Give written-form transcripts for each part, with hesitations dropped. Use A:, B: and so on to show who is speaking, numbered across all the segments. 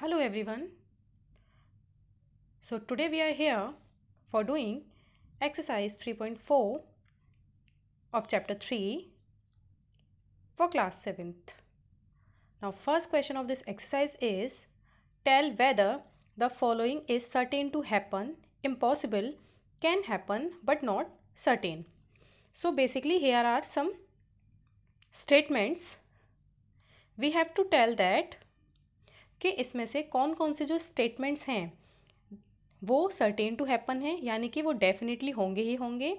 A: Hello everyone. So today we are here for doing exercise 3.4 of chapter 3 for class 7th. Now first question of this exercise is tell whether the following is certain to happen, impossible, can happen but not certain. So basically here are some statements. We have to tell that कि इसमें से कौन कौन से जो statements हैं वो certain to happen है यानी कि वो डेफिनेटली होंगे ही होंगे,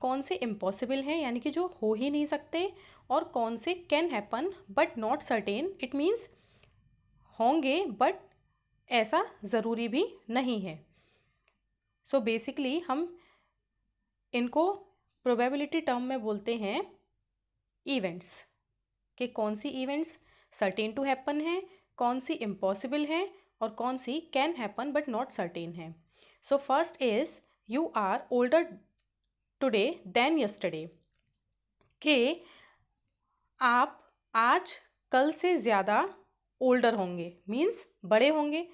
A: कौन से इम्पॉसिबल हैं यानी कि जो हो ही नहीं सकते, और कौन से can happen but not certain, it means होंगे बट ऐसा ज़रूरी भी नहीं है. सो बेसिकली हम इनको प्रोबेबिलिटी टर्म में बोलते हैं इवेंट्स, कि कौन सी इवेंट्स सर्टेन टू हैपन है, कौन सी इम्पॉसिबल हैं और कौन सी can happen but not certain है. So first is you are older today than yesterday, कि आप आज कल से ज़्यादा ओल्डर होंगे, मीन्स बड़े होंगे.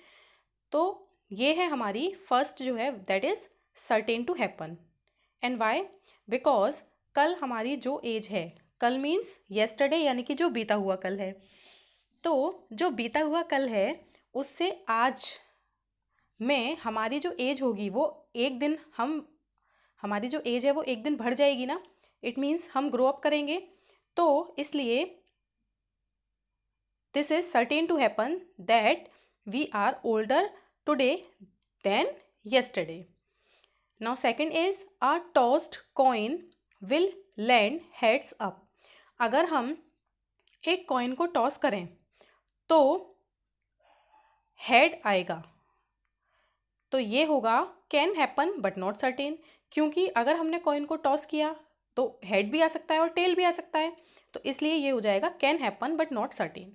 A: तो ये है हमारी फर्स्ट जो है that is certain to happen. And why? Because कल हमारी जो एज है, कल मीन्स येस्टरडे यानी कि जो बीता हुआ कल है, तो जो बीता हुआ कल है उससे आज में हमारी जो एज होगी वो एक दिन हमारी जो एज है वो एक दिन बढ़ जाएगी ना. इट मीन्स हम ग्रो अप करेंगे. तो इसलिए this is certain to happen that we are older today than yesterday. Now second is a tossed coin will land heads up. अगर हम एक कॉइन को टॉस करें तो हेड आएगा, तो ये होगा can happen but not certain, क्योंकि अगर हमने कॉइन को टॉस किया तो हेड भी आ सकता है और टेल भी आ सकता है, तो इसलिए ये हो जाएगा can happen but not certain.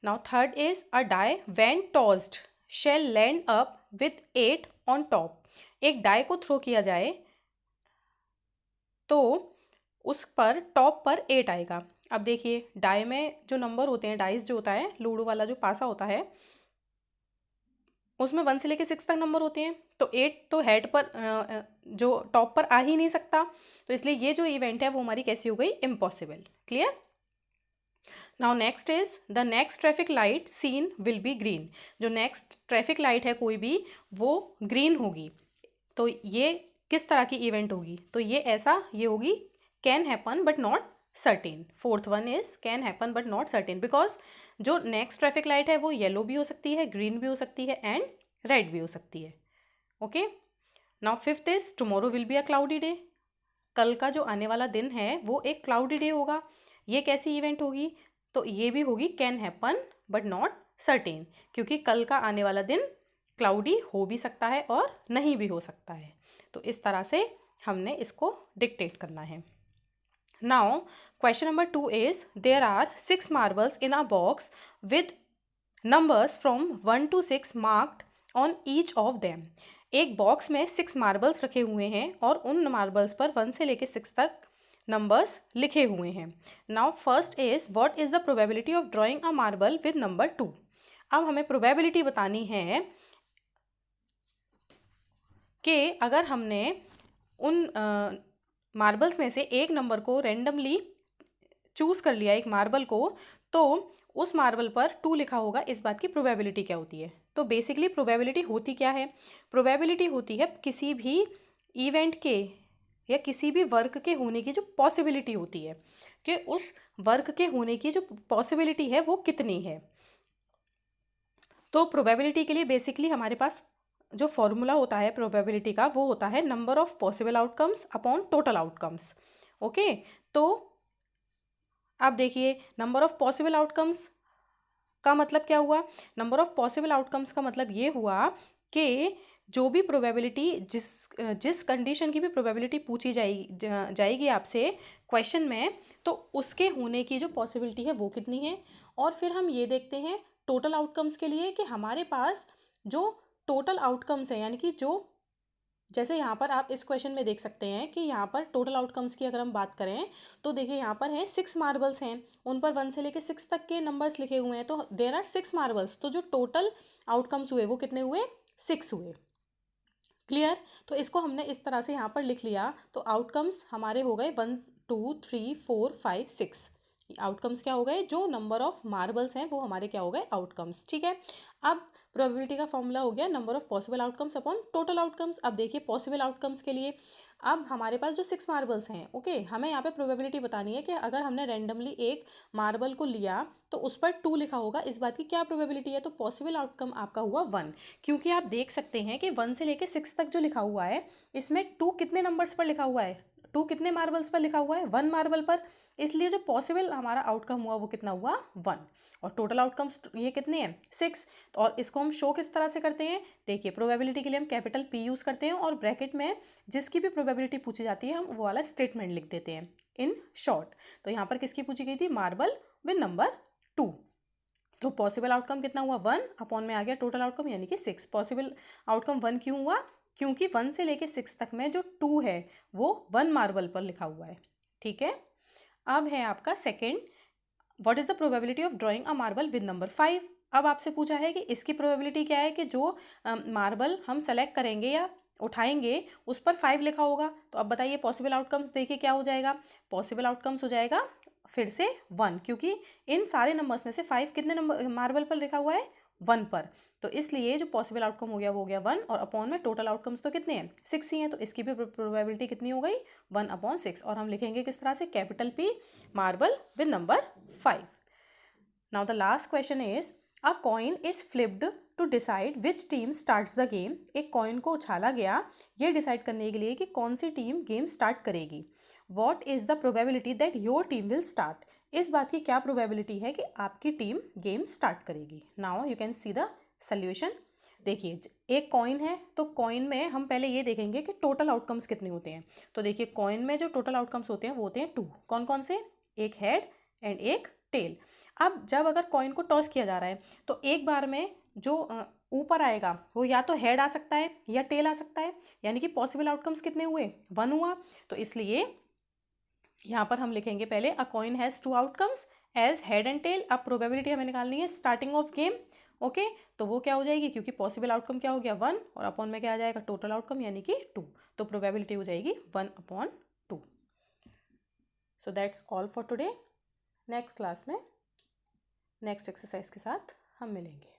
A: Now third is a die when tossed shall land up with 8 on top. एक डाई को थ्रो किया जाए तो उस पर टॉप पर 8 आएगा. अब देखिए डाई में जो नंबर होते हैं, डाइस जो होता है, लूडो वाला जो पासा होता है, उसमें 1 से लेके 6 तक नंबर होते हैं. तो 8 तो हेड पर जो टॉप पर आ ही नहीं सकता, तो इसलिए ये जो इवेंट है वो हमारी कैसी हो गई, impossible. Clear? Now next is the next traffic light seen will be green. जो नेक्स्ट ट्रैफिक लाइट है कोई भी वो ग्रीन होगी. तो ये किस तरह की इवेंट होगी, तो ये होगी can happen but not certain. Fourth one is can happen but not certain because जो नेक्स्ट ट्रैफिक लाइट है वो येलो भी हो सकती है, ग्रीन भी हो सकती है एंड रेड भी हो सकती है. Okay. Now fifth is tomorrow will be a cloudy day. कल का जो आने वाला दिन है वो एक क्लाउडी डे होगा. ये कैसी इवेंट होगी, तो ये भी होगी can happen but not certain, क्योंकि कल का आने वाला दिन क्लाउडी हो भी सकता है और नहीं भी हो सकता है. तो इस तरह से हमने इसको डिक्टेट करना है. Now question number 2 is there are 6 marbles in a box with numbers from 1 to 6 marked on each of them. एक बॉक्स में 6 मार्बल्स रखे हुए हैं और उन मार्बल्स पर 1 से लेकर 6 तक नंबर्स लिखे हुए हैं. Now first is what is the probability of drawing a marble with number 2. अब हमें प्रोबेबिलिटी बतानी है कि अगर हमने उन मार्बल्स में से एक नंबर को रेंडमली चूज़ कर लिया, एक मार्बल को, तो उस मार्बल पर 2 लिखा होगा, इस बात की प्रोबेबिलिटी क्या होती है. तो बेसिकली प्रोबेबिलिटी होती क्या है, प्रोबेबिलिटी होती है किसी भी इवेंट के या किसी भी वर्क के होने की जो पॉसिबिलिटी होती है, कि उस वर्क के होने की जो पॉसिबिलिटी है वो कितनी है. तो प्रोबेबिलिटी के लिए बेसिकली हमारे पास जो फॉर्मूला होता है प्रोबेबिलिटी का वो होता है number of possible outcomes upon total outcomes. Okay. तो अब देखिए नंबर ऑफ पॉसिबल आउटकम्स का मतलब क्या हुआ, नंबर ऑफ पॉसिबल आउटकम्स का मतलब ये हुआ कि जो भी प्रोबेबिलिटी जिस कंडीशन की भी प्रोबेबिलिटी पूछी जाएगी आपसे क्वेश्चन में, तो उसके होने की जो पॉसिबिलिटी है वो कितनी है. और फिर हम ये देखते हैं टोटल आउटकम्स के लिए कि हमारे पास जो टोटल आउटकम्स है यानी कि जो जैसे यहाँ पर आप इस क्वेश्चन में देख सकते हैं कि यहाँ पर टोटल आउटकम्स की अगर हम बात करें तो देखिए यहाँ पर हैं 6 मार्बल्स हैं, उन पर 1 से लेके 6 तक के नंबर्स लिखे हुए हैं, तो देयर आर 6 मार्बल्स, तो जो टोटल आउटकम्स हुए वो कितने हुए, 6 हुए। क्लियर। तो इसको हमने इस तरह से यहाँ पर लिख लिया, तो आउटकम्स हमारे हो गए 1 2 3 4 5 6। आउटकम्स क्या हो गए, जो नंबर ऑफ मार्बल्स हैं वो हमारे क्या हो गए, आउटकम्स। ठीक है, अब प्रोबेबिलिटी का फॉर्मूला हो गया number of possible outcomes upon total outcomes. अब देखिए पॉसिबल आउटकम्स के लिए अब हमारे पास जो 6 मार्बल्स हैं, ओके, हमें यहाँ पे प्रोबेबिलिटी बतानी है कि अगर हमने रैंडमली एक मार्बल को लिया तो उस पर 2 लिखा होगा, इस बात की क्या प्रोबेबिलिटी है, तो पॉसिबल आउटकम आपका हुआ 1। क्योंकि आप देख सकते हैं कि 1 से लेके 6 तक जो लिखा हुआ है इसमें 2 कितने नंबर्स पर लिखा हुआ है, 2 कितने मार्बल्स पर लिखा हुआ है, 1 मार्बल पर, इसलिए जो पॉसिबल हमारा आउटकम हुआ वो कितना हुआ, 1। और टोटल आउटकम्स ये कितने हैं, 6। और इसको हम शो किस तरह से करते हैं, देखिए प्रोबेबिलिटी के लिए हम कैपिटल P यूज़ करते हैं और ब्रैकेट में जिसकी भी प्रोबेबिलिटी पूछी जाती है हम वो वाला स्टेटमेंट लिख देते हैं इन शॉर्ट। तो यहाँ पर किसकी पूछी गई थी, मार्बल विद नंबर 2। तो पॉसिबल आउटकम कितना हुआ, 1 अपॉन में आ गया टोटल आउटकम यानी कि 6। पॉसिबल आउटकम 1 क्यों हुआ, क्योंकि 1 से लेके 6 तक में जो 2 है वो 1 मार्बल पर लिखा हुआ है। ठीक है, अब है आपका second, what is the probability of drawing a marble with number 5। अब आपसे पूछा है कि इसकी प्रोबेबिलिटी क्या है कि जो मार्बल हम सेलेक्ट करेंगे या उठाएंगे उस पर 5 लिखा होगा। तो अब बताइए पॉसिबल आउटकम्स देखिए क्या हो जाएगा, पॉसिबल आउटकम्स हो जाएगा फिर से 1, क्योंकि इन सारे नंबर्स में से 5 कितने नंबर मार्बल पर लिखा हुआ है, 1 पर, तो इसलिए जो पॉसिबल आउटकम हो गया वो हो गया 1, और अपॉन में टोटल आउटकम्स तो कितने हैं, 6 ही हैं, तो इसकी भी प्रोबेबिलिटी कितनी हो गई, 1/6। और हम लिखेंगे किस तरह से, capital P marble with number 5। Now the last question is, a coin is flipped to decide which team starts the game। एक कॉइन को उछाला गया ये डिसाइड करने के लिए कि कौन सी टीम गेम स्टार्ट करेगी। What is the probability that your team will start। इस बात की क्या प्रोबेबिलिटी है कि आपकी टीम गेम स्टार्ट करेगी। Now you can see the solution। देखिए एक कॉइन है तो कॉइन में हम पहले ये देखेंगे कि टोटल आउटकम्स कितने होते हैं। तो देखिए कॉइन में जो टोटल आउटकम्स होते हैं वो होते हैं 2। कौन कौन से, एक हेड एंड एक टेल। अब जब अगर कॉइन को टॉस किया जा रहा है तो एक बार में जो ऊपर आएगा वो या तो हेड आ सकता है या टेल आ सकता है, यानी कि पॉसिबल आउटकम्स कितने हुए, 1 हुआ। तो इसलिए यहाँ पर हम लिखेंगे पहले a coin has 2 outcomes as head and tail. अब प्रोबेबिलिटी हमें निकालनी है स्टार्टिंग ऑफ गेम, ओके, तो वो क्या हो जाएगी, क्योंकि पॉसिबल आउटकम क्या हो गया 1 और अपॉन में क्या आ जाएगा टोटल आउटकम यानी कि 2, तो प्रोबेबिलिटी हो जाएगी 1/2। So that's all for today. Next class में नेक्स्ट एक्सरसाइज के साथ हम मिलेंगे।